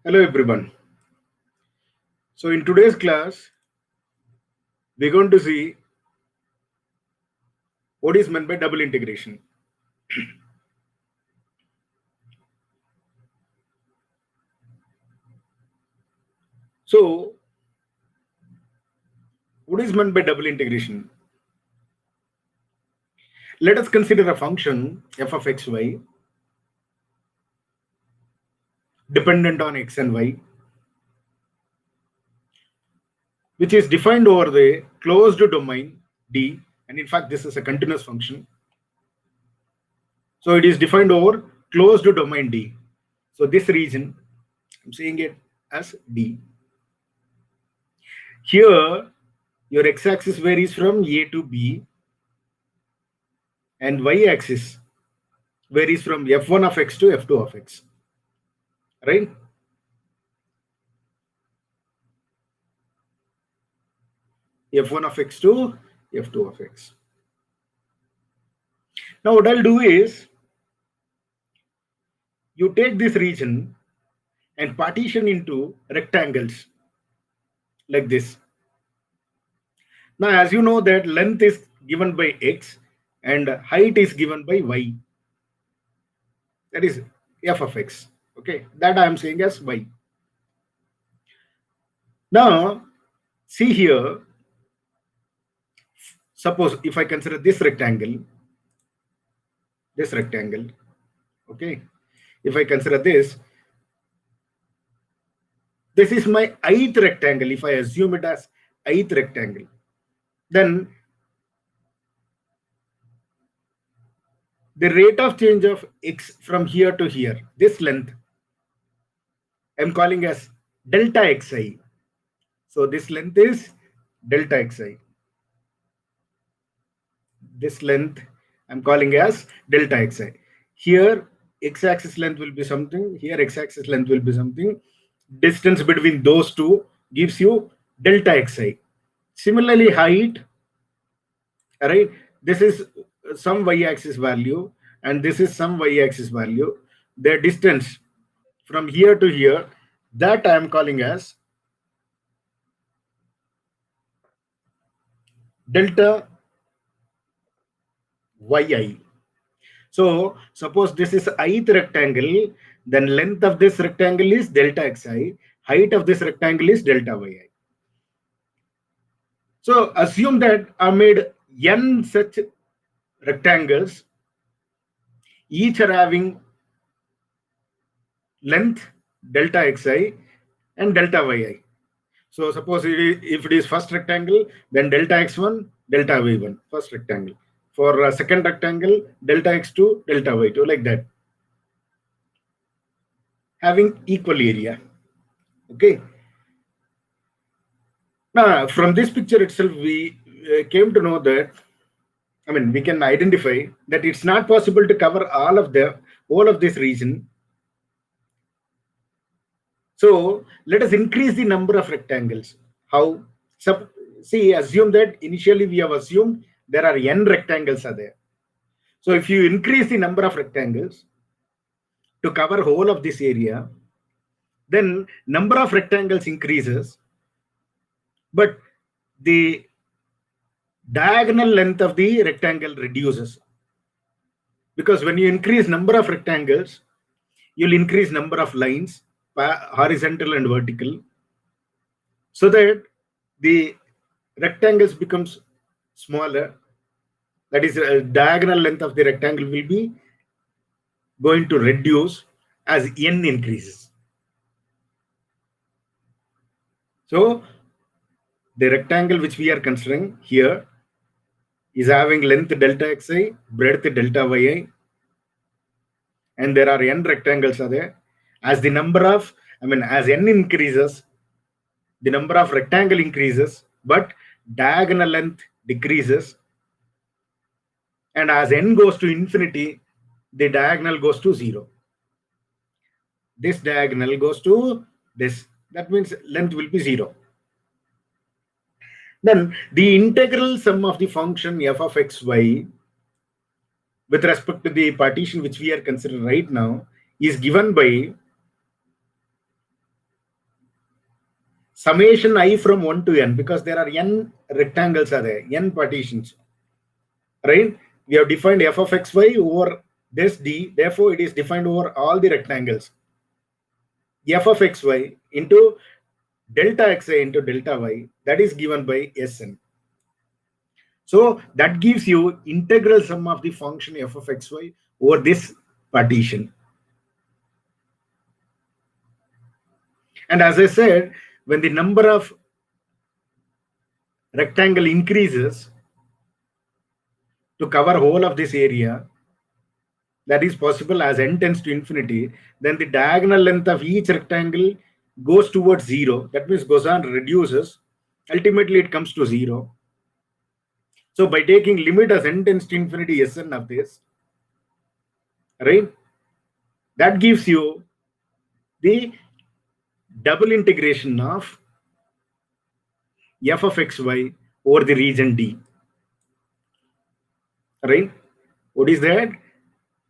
Hello everyone. So in today's class, we're going to see what is meant by double integration. So what is meant by double integration? Let us consider a function f of xy dependent on x and y, which is defined over the closed domain D, and in fact this is a continuous function. So it is defined over closed domain D. So this region, I'm saying it as D. Here your x-axis varies from A to B and y-axis varies from f1 of x to f2 of x, right? F1 of x to f2 of x. Now what I'll do is, you take this region and partition into rectangles like this. Now as you know that length is given by x and height is given by y. That is f of x. Okay, that I am saying as y. Now see here, suppose if I consider this rectangle, okay, if I consider this is my ith rectangle. If I assume it as ith rectangle, then the rate of change of x from here to here, this length, I'm calling as delta xi. So this length is delta xi. This length I'm calling as delta xi. Here x-axis length will be something, here x-axis length will be something. Distance between those two gives you delta xi. Similarly, height, right? This is some y-axis value and this is some y-axis value. Their distance from here to here, that I am calling as delta yi. So suppose this is ith rectangle, then length of this rectangle is delta xi, height of this rectangle is delta yi. So assume that I made n such rectangles, each are having length delta xi and delta yi. So suppose if it is first rectangle, then delta x1, delta y1, first rectangle. For a second rectangle, delta x2, delta y2, like that. Having equal area. Okay. Now, from this picture itself, we came to know that, we can identify that it's not possible to cover all of this region. So let us increase the number of rectangles. How? See, assume that initially we have assumed there are n rectangles are there. So if you increase the number of rectangles to cover whole of this area, then number of rectangles increases, but the diagonal length of the rectangle reduces. Because when you increase number of rectangles, you'll increase number of lines, horizontal and vertical, so that the rectangles becomes smaller. That is, diagonal length of the rectangle will be going to reduce as n increases. So the rectangle which we are considering here is having length delta xi, breadth delta yi, and there are n rectangles are there. As the number of, as n increases, the number of rectangle increases, but diagonal length decreases. And as n goes to infinity, the diagonal goes to 0. This diagonal goes to this. That means length will be 0. Then the integral sum of the function f of xy with respect to the partition which we are considering right now is given by summation I from 1 to n, because there are n rectangles are there, n partitions, right? We have defined f of xy over this d, therefore it is defined over all the rectangles. F of xy into delta xi into delta y, that is given by Sn. So that gives you integral sum of the function f of xy over this partition. And as I said, when the number of rectangle increases to cover whole of this area, that is possible as n tends to infinity, then the diagonal length of each rectangle goes towards 0. That means goes on, reduces. Ultimately, it comes to 0. So by taking limit as n tends to infinity Sn of this, right, that gives you the double integration of f of xy over the region D. Right? What is that?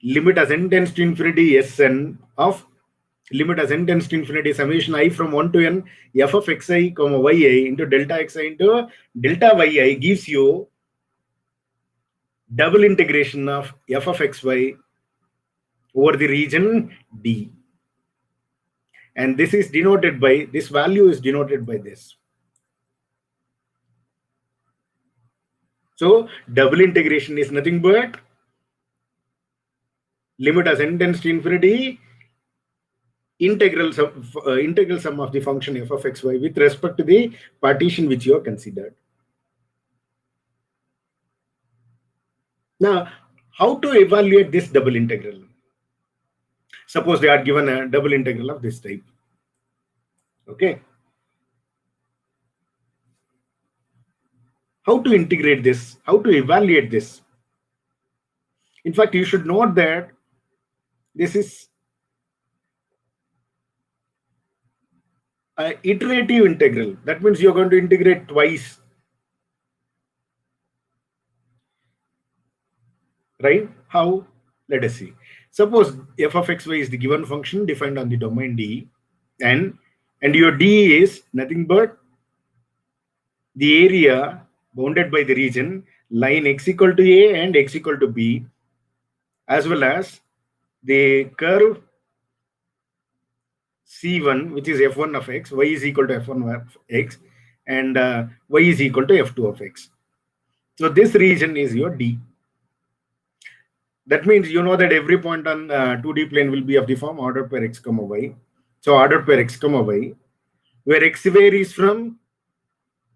Limit as n tends to infinity Sn of limit as n tends to infinity summation I from 1 to n f of xi comma yi into delta xi into delta yi gives you double integration of f of xy over the region D. And this is denoted by, this value is denoted by this. So double integration is nothing but limit as n tends to infinity integral sum of the function f of xy with respect to the partition which you have considered. Now, how to evaluate this double integral? Suppose they are given a double integral of this type. Okay. How to integrate this? How to evaluate this? In fact, you should note that this is an iterative integral. That means you're going to integrate twice. Right? How? Let us see. Suppose f of xy is the given function defined on the domain D, and your D is nothing but the area bounded by the region line x equal to a and x equal to b, as well as the curve C1, which is f1 of x, y is equal to f1 of x, and y is equal to f2 of x. So this region is your D. That means you know that every point on 2D plane will be of the form ordered per x comma y. So ordered per x comma y, where x varies from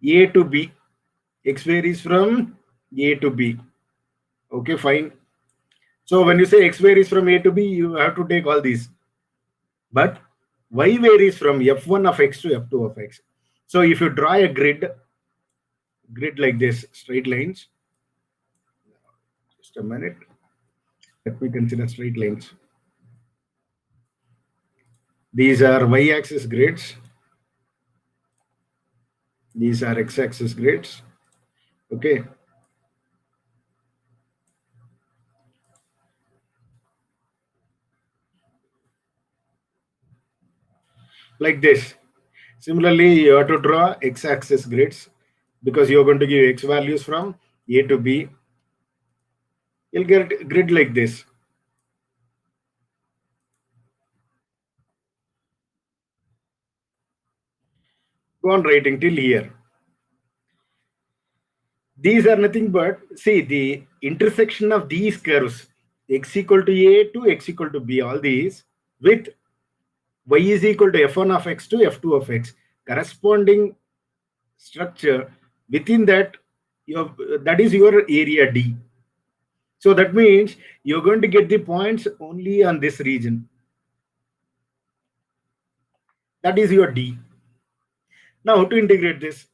a to b. X varies from a to b. Okay, fine. So when you say x varies from a to b, you have to take all these. But y varies from f1 of x to f2 of x. So if you draw a grid like this, straight lines. Just a minute. Let me consider straight lines. These are y-axis grids. These are x-axis grids. Okay. Like this. Similarly, you have to draw x-axis grids because you're going to give x values from a to b. You'll get a grid like this. Go on writing till here. These are nothing but, see, the intersection of these curves, x equal to a to x equal to b, all these, with y is equal to f1 of x to f2 of x, corresponding structure within that, that is your area D. So that means you're going to get the points only on this region. That is your D. Now to integrate this,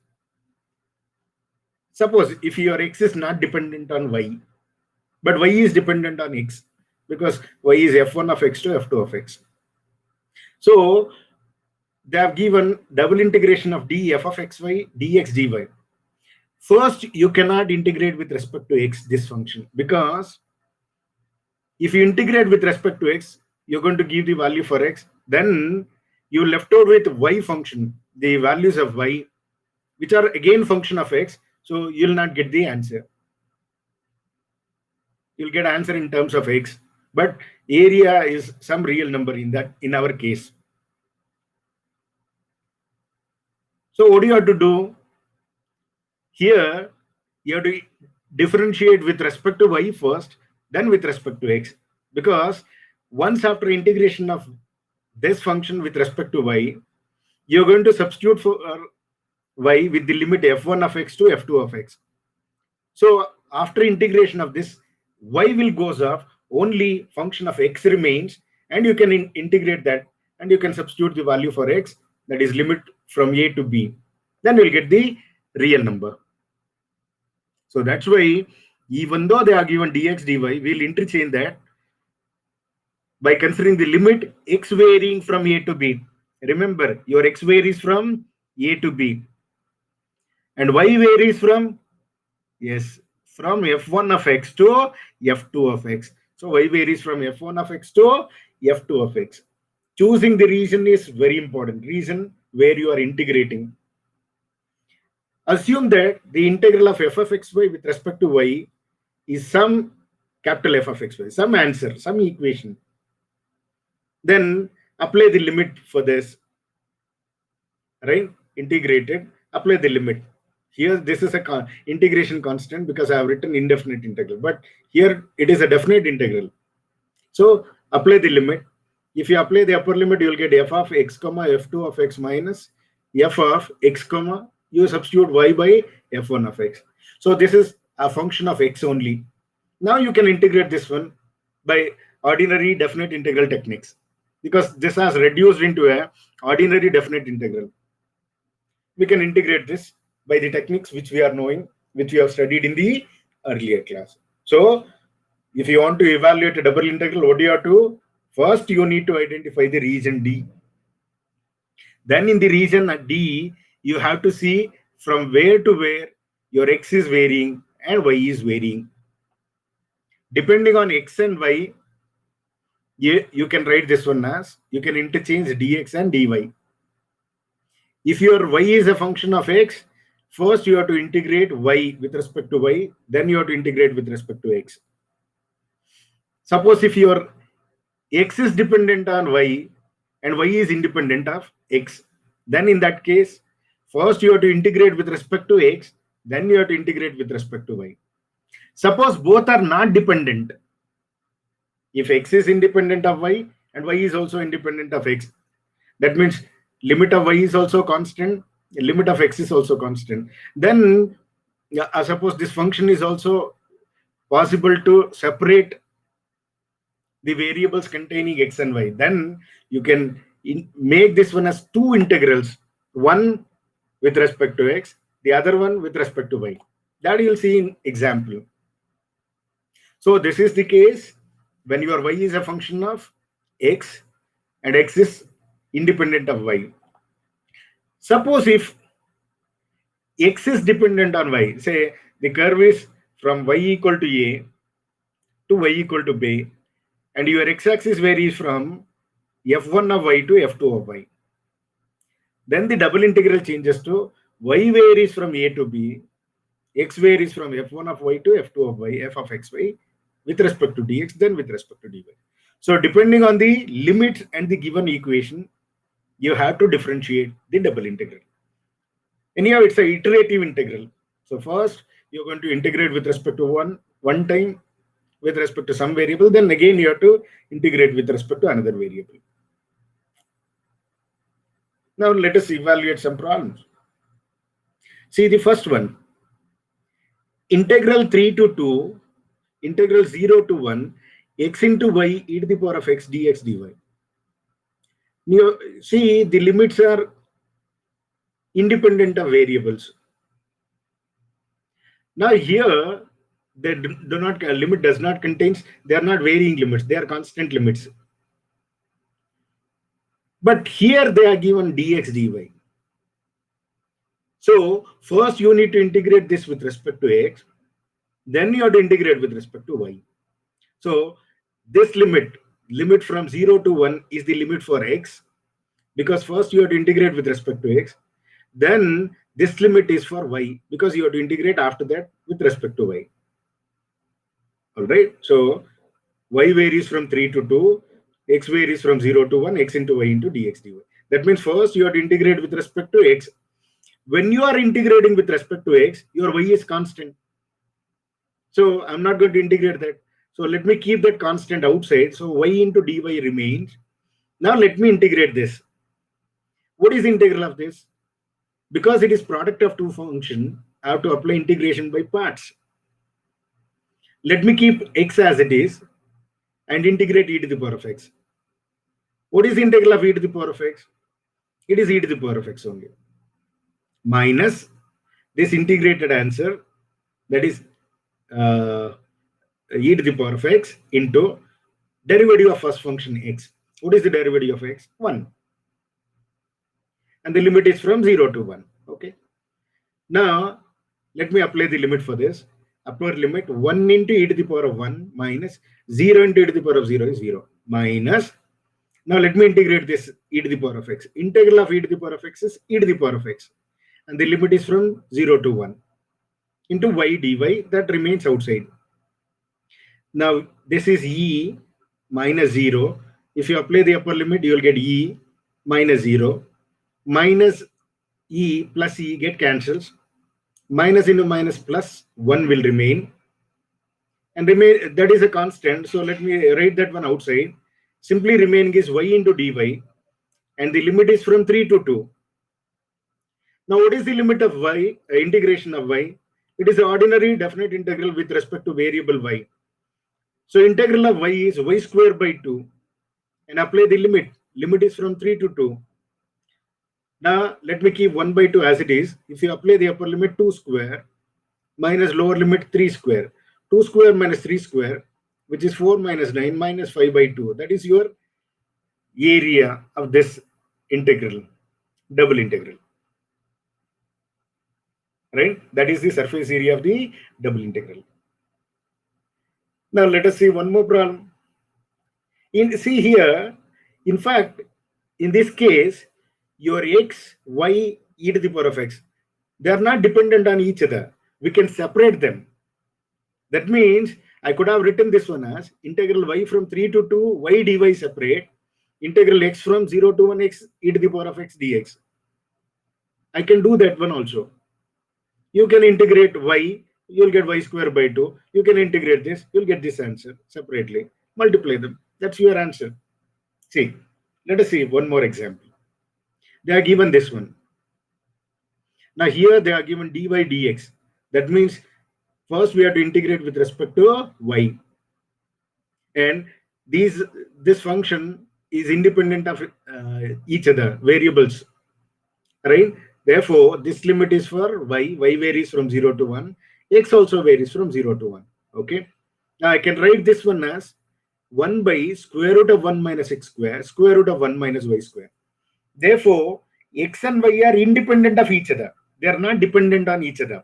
suppose if your x is not dependent on y, but y is dependent on x, because y is f1 of x to f2 of x. So they have given double integration of d f of xy dx dy. First, you cannot integrate with respect to x this function, because if you integrate with respect to x, you're going to give the value for x, then you left out with y function, the values of y, which are again function of x, so you'll not get the answer. You'll get answer in terms of x, but area is some real number in our case. So what do you have to do? Here, you have to differentiate with respect to y first, then with respect to x. Because once after integration of this function with respect to y, you're going to substitute for y with the limit f1 of x to f2 of x. So after integration of this, y will goes off, only function of x remains, and you can integrate that, and you can substitute the value for x, that is limit from a to b. Then we'll get the real number. So that's why, even though they are given dx dy, we'll interchange that by considering the limit x varying from a to b. Remember, your x varies from a to b, and y varies from, yes, from f1 of x to f2 of x. So y varies from f1 of x to f2 of x. Choosing the region is very important. Region where you are integrating. Assume that the integral of f of xy with respect to y is some capital F of xy, some answer, some equation. Then apply the limit for this, right? Integrated, apply the limit. Here, this is a integration constant because I have written indefinite integral, but here it is a definite integral. So apply the limit. If you apply the upper limit, you will get f of x comma f2 of x minus f of x comma, you substitute y by f1 of x. So this is a function of x only. Now you can integrate this one by ordinary definite integral techniques, because this has reduced into a ordinary definite integral. We can integrate this by the techniques which we are knowing, which we have studied in the earlier class. So if you want to evaluate a double integral, what do you have to? First, you need to identify the region D. Then in the region D, you have to see from where to where your x is varying and y is varying. Depending on x and y, you can write this one as, you can interchange dx and dy. If your y is a function of x, first you have to integrate y with respect to y, then you have to integrate with respect to x. Suppose if your x is dependent on y and y is independent of x, then in that case, first you have to integrate with respect to x, then you have to integrate with respect to y. Suppose both are not dependent. If x is independent of y and y is also independent of x, that means limit of y is also constant, limit of x is also constant. Then suppose this function is also possible to separate the variables containing x and y. Then you can make this one as two integrals, one with respect to x, the other one with respect to y. That you'll see in example. So this is the case when your y is a function of x and x is independent of y. Suppose if x is dependent on y, say the curve is from y equal to a to y equal to b, and your x-axis varies from f1 of y to f2 of y. Then the double integral changes to y varies from a to b, x varies from f1 of y to f2 of y, f of xy, with respect to dx, then with respect to dy. So depending on the limits and the given equation, you have to differentiate the double integral. Anyhow, it's an iterative integral. So first, you're going to integrate with respect to one time with respect to some variable, then again you have to integrate with respect to another variable. Now let us evaluate some problems. See the first one. Integral 3 to 2, integral 0 to 1, x into y e to the power of x dx dy. You see the limits are independent of variables. Now here, they do not, limit does not contains, they are not varying limits, they are constant limits. But here they are given dx dy. So first you need to integrate this with respect to x, then you have to integrate with respect to y. So this limit from 0 to 1 is the limit for x, because first you have to integrate with respect to x, then this limit is for y, because you have to integrate after that with respect to y. All right. So y varies from 3 to 2, x varies from 0 to 1, x into y into dx dy. That means first you have to integrate with respect to x. When you are integrating with respect to x, your y is constant. So I'm not going to integrate that. So let me keep that constant outside. So y into dy remains. Now let me integrate this. What is the integral of this? Because it is product of two functions, I have to apply integration by parts. Let me keep x as it is and integrate e to the power of x. What is the integral of e to the power of x? It is e to the power of x only. Minus this integrated answer, that is e to the power of x into derivative of first function x. What is the derivative of x? 1. And the limit is from 0 to 1. Okay. Now, let me apply the limit for this. Upper limit 1 into e to the power of 1 minus 0 into e to the power of 0 is 0. Minus, now let me integrate this e to the power of x. Integral of e to the power of x is e to the power of x. And the limit is from 0 to 1 into y dy, that remains outside. Now, this is e minus 0. If you apply the upper limit, you will get e minus 0. Minus e plus e get cancels. Minus into minus plus 1 will remain. And remain, that is a constant. So let me write that one outside. Simply remaining is y into dy. And the limit is from 3 to 2. Now, what is the limit of y, integration of y? It is the ordinary definite integral with respect to variable y. So integral of y is y square by 2. And apply the limit. Limit is from 3 to 2. Now, let me keep 1 by 2 as it is. If you apply the upper limit 2 square minus lower limit 3 square. 2 square minus 3 square, which is 4 minus 9 minus 5 by 2. That is your area of this integral, double integral. Right? That is the surface area of the double integral. Now, let us see one more problem. See here, in fact, in this case, your x, y, e to the power of x, they are not dependent on each other. We can separate them. That means I could have written this one as integral y from 3 to 2, y dy separate, integral x from 0 to 1, x e to the power of x dx. I can do that one also. You can integrate y, you'll get y square by 2. You can integrate this, you'll get this answer separately. Multiply them. That's your answer. See, let us see one more example. They are given this one. Now here they are given dy dx. That means first we have to integrate with respect to y. And this function is independent of each other, variables. Right? Therefore, this limit is for y. Y varies from 0 to 1. X also varies from 0 to 1. Okay. Now I can write this one as 1 by square root of 1 minus x square, square root of 1 minus y square. Therefore, x and y are independent of each other. They are not dependent on each other.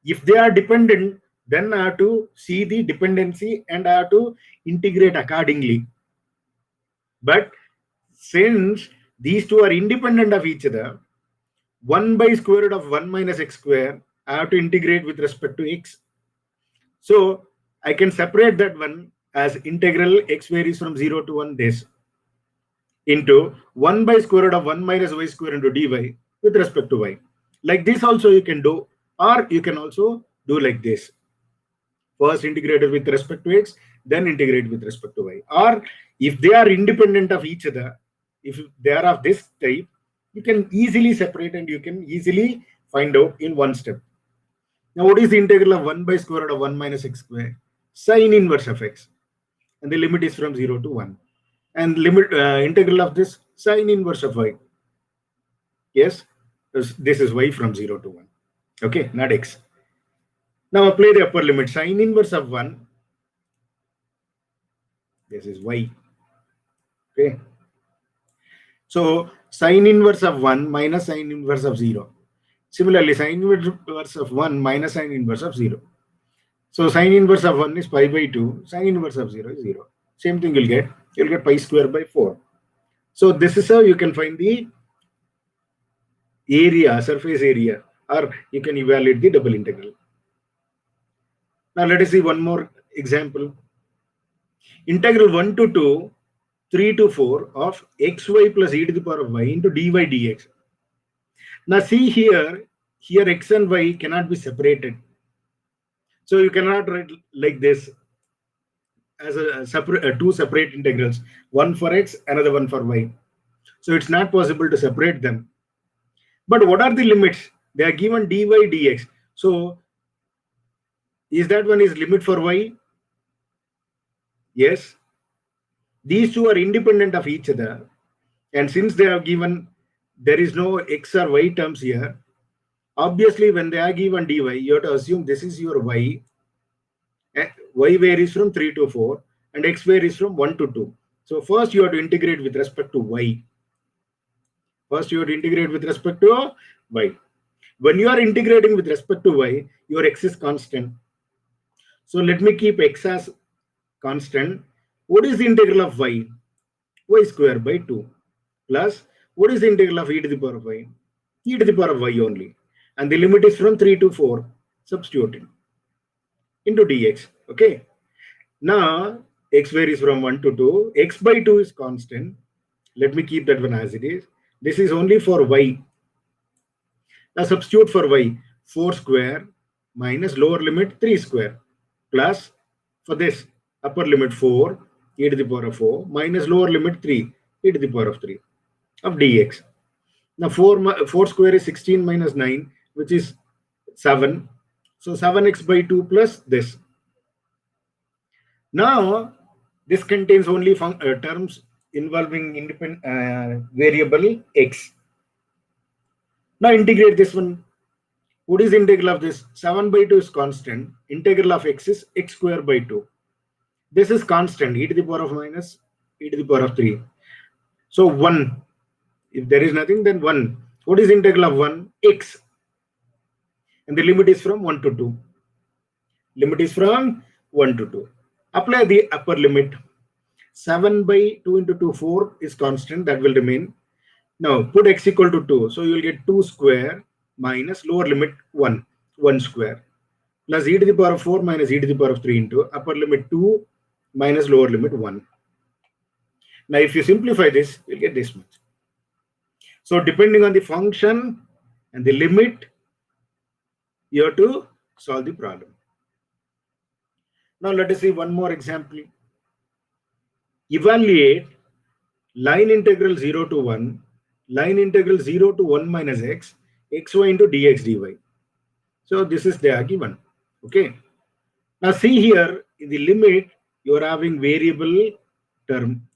If they are dependent, then I have to see the dependency and I have to integrate accordingly. But since these two are independent of each other, 1 by square root of 1 minus x square, I have to integrate with respect to x. So I can separate that one as integral x varies from 0 to 1 this into 1 by square root of 1 minus y square into dy with respect to y. Like this also you can do, or you can also do like this. First integrated with respect to x, then integrate with respect to y. Or if they are independent of each other, if they are of this type, you can easily separate and you can easily find out in one step. Now, what is the integral of 1 by square root of 1 minus x square? Sine inverse of x. And the limit is from 0 to 1. And limit integral of this sine inverse of y. Yes, this is y from 0 to 1. Okay, not x. Now apply the upper limit. Sine inverse of 1. This is y. Okay. So sine inverse of 1 minus sine inverse of 0. Similarly, sine inverse of 1 minus sine inverse of 0. So sine inverse of 1 is pi by 2. Sine inverse of 0 is 0. Same thing you'll get. You'll get pi square by 4. So this is how you can find the area, surface area, or you can evaluate the double integral. Now let us see one more example. Integral 1 to 2, 3 to 4 of xy plus e to the power of y into dy dx. Now see here x and y cannot be separated. So you cannot write like this as a separate two separate integrals, one for x, another one for y. So it's not possible to separate them. But what are the limits? They are given dy dx. So is that one is limit for y? Yes. These two are independent of each other. And since they are given, there is no x or y terms here. Obviously, when they are given dy, you have to assume this is your y. Y varies from 3 to 4 and x varies from 1 to 2. So first you have to integrate with respect to y. First you have to integrate with respect to y. When you are integrating with respect to y, your x is constant. So let me keep x as constant. What is the integral of y? Y square by 2 plus what is the integral of e to the power of y? E to the power of y only. And the limit is from 3 to 4, substituting into dx. Okay. Now x varies from 1 to 2. X by 2 is constant. Let me keep that one as it is. This is only for y. Now substitute for y. 4 square minus lower limit 3 square plus for this upper limit 4 e to the power of 4 minus lower limit 3 e to the power of 3 of dx. Now 4 square is 16 minus 9, which is 7. So 7x by 2 plus this. Now this contains only terms involving independent variable x. Now integrate this one. What is the integral of this? 7 by 2 is constant. Integral of x is x square by 2. This is constant, e to the power of minus e to the power of 3. So 1. If there is nothing, then 1. What is the integral of 1? X. And the limit is from 1 to 2. Limit is from 1 to 2. Apply the upper limit. 7 by 2 into 2, 4 is constant. That will remain. Now put x equal to 2. So you will get 2 square minus lower limit 1. 1 square. Plus e to the power of 4 minus e to the power of 3 into upper limit 2 minus lower limit 1. Now if you simplify this, you'll get this much. So depending on the function and the limit, you have to solve the problem. Now let us see one more example. Evaluate line integral 0 to 1, line integral 0 to 1 minus x, xy into dx dy. So this is there given. Okay. Now see here, in the limit, you are having variable term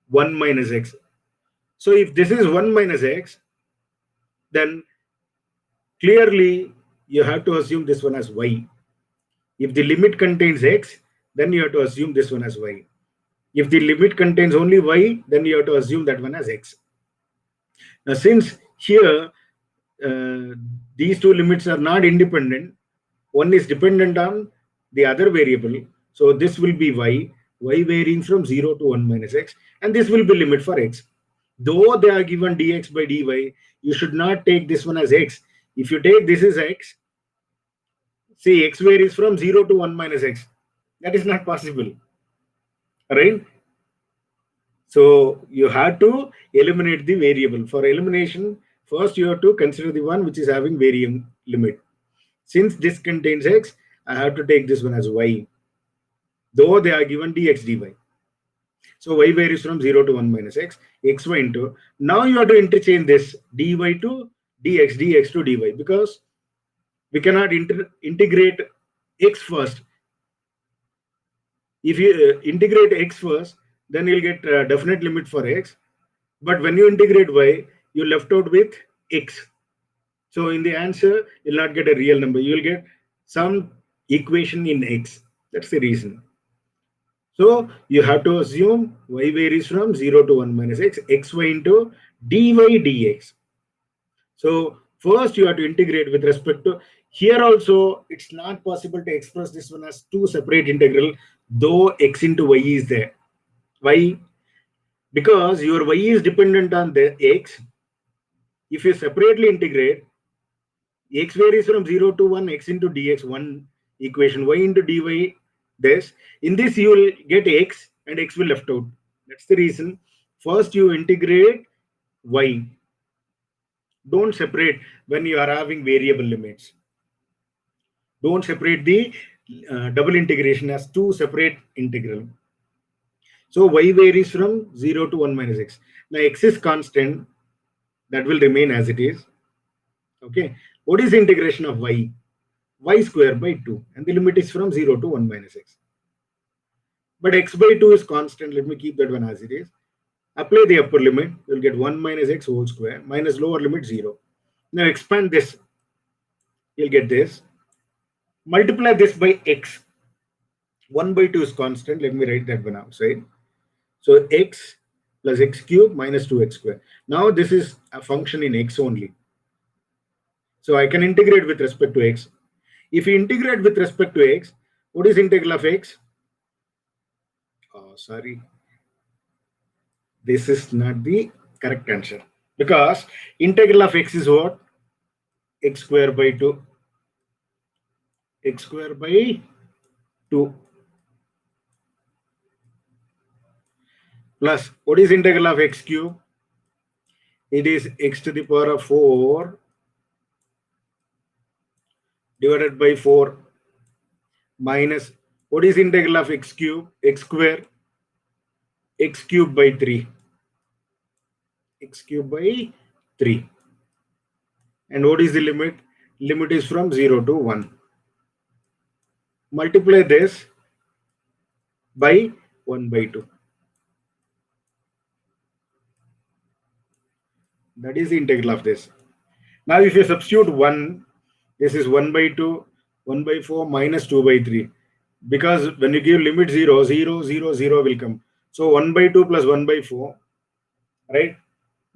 1 minus x. So if this is 1 minus x, then clearly you have to assume this one as y. If the limit contains x, then you have to assume this one as y. If the limit contains only y, then you have to assume that one as x. Now since here these two limits are not independent, one is dependent on the other variable. So this will be y varying from 0 to 1 minus x, and this will be limit for x. Though they are given dx by dy, you should not take this one as x. If you take this as x, see x varies from 0 to 1 minus x. That is not possible, right? So you have to eliminate the variable. For elimination, first you have to consider the one which is having varying limit. Since this contains x, I have to take this one as y, though they are given dx dy. So y varies from 0 to 1 minus x, xy into. Now you have to interchange this dy to dx, dx to dy, because we cannot integrate x first. If you integrate x first, then you'll get a definite limit for x. But when you integrate y, you're left out with x. So in the answer, you'll not get a real number. You'll get some equation in x. That's the reason. So you have to assume y varies from 0 to 1 minus x, xy into dy dx. So first you have to integrate with respect to, here also it's not possible to express this one as two separate integral, though x into y is there. Why? Because your y is dependent on the x, If you separately integrate, x varies from 0 to 1, x into dx, one equation, y into dy, this. In this, you will get x and x will left out. That's the reason. First, you integrate y. Don't separate when you are having variable limits. Don't separate the double integration as two separate integral. So y varies from 0 to 1 minus x. Now x is constant, that will remain as it is. Okay. What is integration of y? Y square by 2, and the limit is from 0 to 1 minus x. But x by 2 is constant. Let me keep that one as it is. Apply the upper limit. You'll get 1 minus x whole square minus lower limit 0. Now expand this. You'll get this. Multiply this by x. 1 by 2 is constant. Let me write that one outside. So x plus x cube minus 2x square. Now this is a function in x only. So I can integrate with respect to x. If you integrate with respect to x, what is integral of x? Oh, sorry. This is not the correct answer. Because integral of x is what? X square by 2. X square by 2. Plus, what is integral of x cube? It is x to the power of 4 divided by 4 minus, what is integral of x cube? X square, x cube by 3. X cube by 3. And what is the limit? Limit is from 0 to 1. Multiply this by 1 by 2. That is the integral of this. Now if you substitute 1, this is 1 by 2, 1 by 4 minus 2 by 3. Because when you give limit 0, 0, 0, 0 will come. So 1 by 2 plus 1 by 4, right?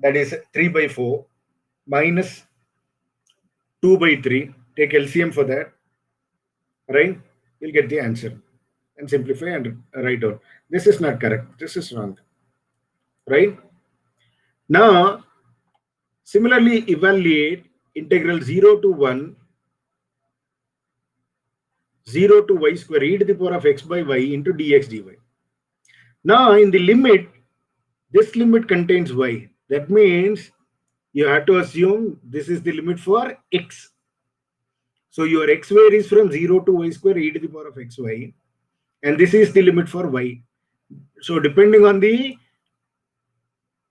That is 3 by 4 minus 2 by 3. Take LCM for that, right? You'll get the answer. And simplify and write out. This is not correct. This is wrong, right? Now, similarly, evaluate integral 0 to 1, 0 to y square e to the power of x by y into dx dy. Now, in the limit, this limit contains y. That means you have to assume this is the limit for x. So your x varies from 0 to y square e to the power of xy. And this is the limit for y. So depending on the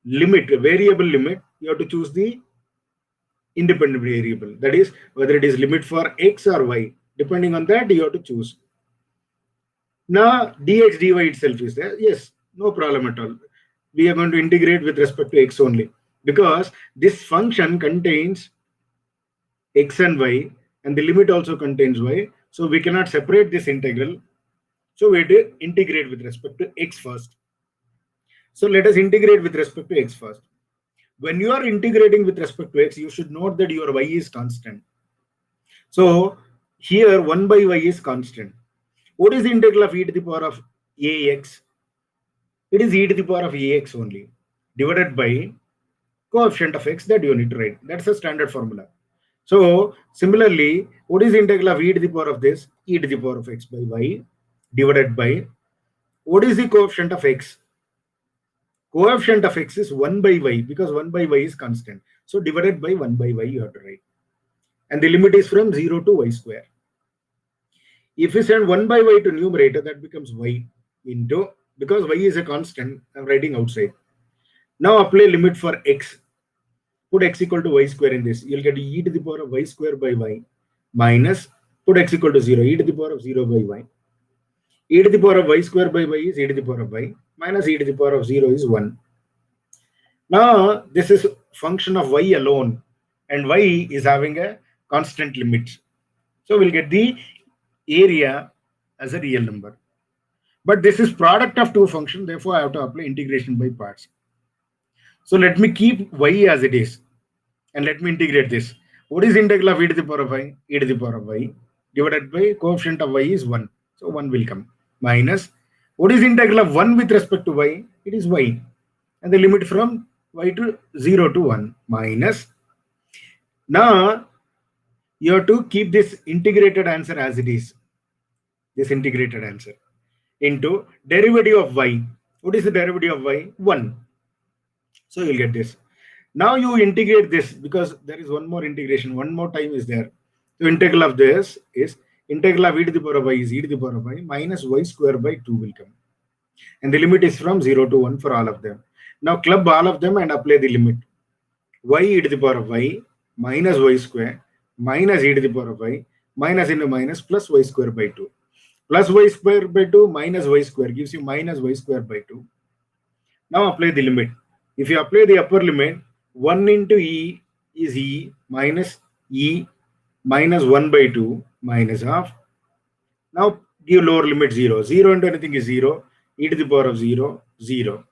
limit, variable limit, you have to choose the independent variable. That is, whether it is limit for x or y. Depending on that, you have to choose. Now, dx dy itself is there. Yes, no problem at all. We are going to integrate with respect to x only. Because this function contains x and y, and the limit also contains y. So we cannot separate this integral. So we have to integrate with respect to x first. So let us integrate with respect to x first. When you are integrating with respect to x, you should note that your y is constant. So here 1 by y is constant. What is the integral of e to the power of ax? It is e to the power of ax only, divided by coefficient of x that you need to write. That's a standard formula. So similarly, what is the integral of e to the power of this? E to the power of x by y divided by, what is the coefficient of x? Coefficient of x is 1 by y, because 1 by y is constant. So divided by 1 by y you have to write. And the limit is from 0 to y square. If you send 1 by y to numerator, that becomes y into, because y is a constant, I'm writing outside. Now apply limit for x. Put x equal to y square in this. You'll get e to the power of y square by y minus, put x equal to 0, e to the power of 0 by y. E to the power of y square by y is e to the power of y minus e to the power of 0 is 1. Now this is function of y alone, and y is having a constant limit. So we'll get the area as a real number. But this is product of two functions, therefore I have to apply integration by parts. So let me keep y as it is and let me integrate this. What is integral of e to the power of y? E to the power of y divided by coefficient of y is 1. So 1 will come. Minus, what is integral of 1 with respect to y? It is y. And the limit from y to 0 to 1 minus Now you have to keep this integrated answer as it is. This integrated answer into derivative of y. What is the derivative of y? 1. So you'll get this. Now you integrate this because there is one more integration. One more time is there. So integral of this is integral of e to the power of y is e to the power of y minus y square by 2 will come. And the limit is from 0 to 1 for all of them. Now club all of them and apply the limit. Y e to the power of y minus y square minus e to the power of y minus into minus plus y square by 2. Plus y square by 2 minus y square gives you minus y square by 2. Now apply the limit. If you apply the upper limit, 1 into e is e minus 1 by 2 minus half. Now give lower limit 0. 0 into anything is 0. E to the power of 0, 0.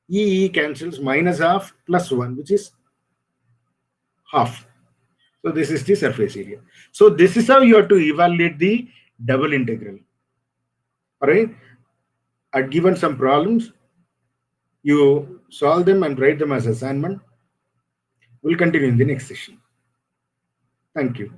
E cancels minus half plus 1, which is half. So this is the surface area. So this is how you have to evaluate the double integral. All right. I've given some problems. You solve them and write them as assignment. We'll continue in the next session. Thank you.